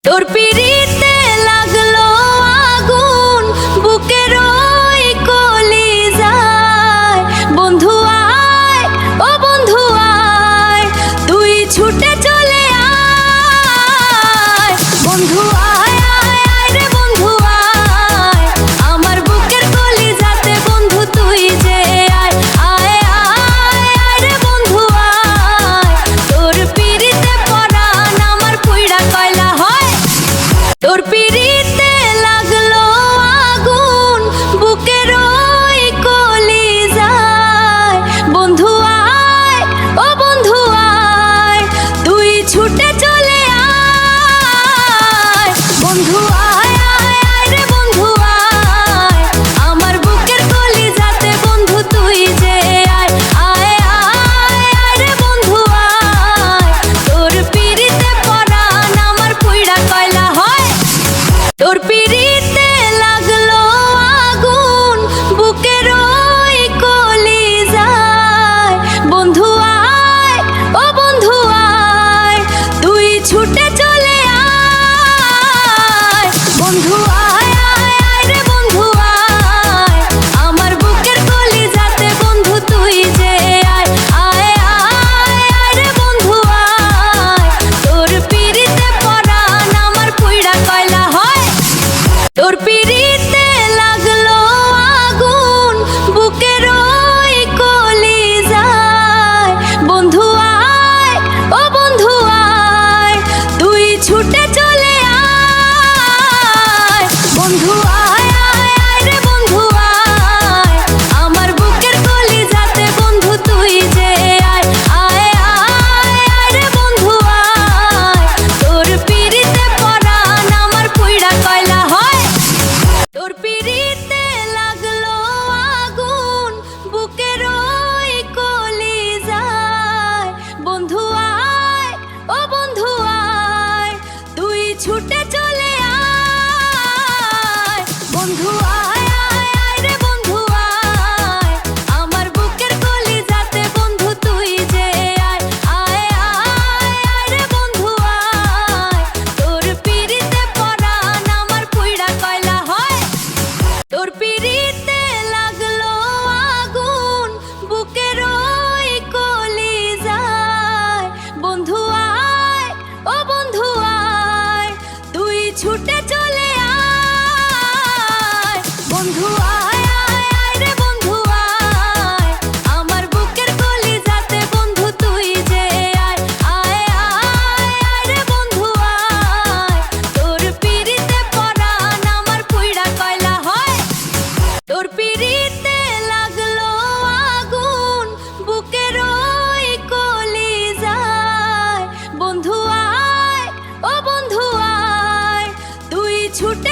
তোর পিরিতে লাগলো আগুন বুকের ওই কলিজায়। বন্ধু আয়, ও বন্ধু আয়, তুই ছুটে চলে আয়। বন্ধু আয় আয় আয় রে বন্ধু আয়, আমার বুকের কলিজাতে বন্ধু তুই যে আয়। আয় আয় আয় রে বন্ধু আয়, তোর পিরিতে পরাণ আমার পুইড়া কয়লা হয়। তোর পিরিতে লাগলো আগুন বুকের ওই কলিজায়। বন্ধু আয়, ও বন্ধু আয়, তুই ছুটে চলে আয়। বন্ধু আয় আয় আয় রে বন্ধু আয়, আমার বুকের কলিজাতে বন্ধু তুই যে আয়। আয় আয় আয় রে বন্ধু আয়, তোর পিরিতে পরাণ আমার পুইড়া কয়লা হয়। তোর পিরিতে লাগলো আগুন বুকের ওই কলিজায়। বন্ধু আয়, ও বন্ধু আয়, তুই ছুটে চলে আয়। বন্ধু আয় আয় আয় রে বন্ধু আয়, আমার বুকের কলিজাতে বন্ধু তুই যে আয়। আয় আয় আয় রে বন্ধু আয়, তোর পিরিতে পরাণ আমার পুইড়া কয়লা হয়। তোর পিরিতে লাগলো আগুন বুকের ওই কলিজায়। বন্ধু আয়, ও বন্ধু আয়, তুই ছুটে চলে আয়। বন্ধু আয় আয় আয় রে বন্ধু আয়, আমার বুকের কলিজাতে বন্ধু তুই যে আয়। আয় আয় আয় রে বন্ধু আয়, তোর পিরিতে পরাণ আমার পুইড়া কয়লা হয়। তোর পিরিতে লাগলো আগুন বুকের ওই কলিজায়। বন্ধু আয়, ও বন্ধু আয়, তুই ছুটে চলে আয়। বন্ধু আয় আয় আয় রে বন্ধু আয়, আমার বুকের কলিজাতে বন্ধু তুই যে আয়। আয় আয় আয় রে বন্ধু আয়, তোর পিরিতে পরাণ আমার পুইড়া কয়লা হয়। তোর পিরিতে লাগলো আগুন বুকের ওই কলিজায়। বন্ধু আয়, ও বন্ধু আয়, তুই ছুটে চলে আয়। বন্ধু আয় আয় আয় রে বন্ধু আয়, আমার বুকের কলিজাতে বন্ধু তুই যে আয়। আয় আয় আয় রে বন্ধু আয়, তোর পিরিতে পরাণ আমার পুইড়া কয়লা হয়। তোর পিরিতে লাগলো আগুন বুকের ওই কলিজায়। বন্ধু আয়, ও বন্ধু আয়, তুই ছুটে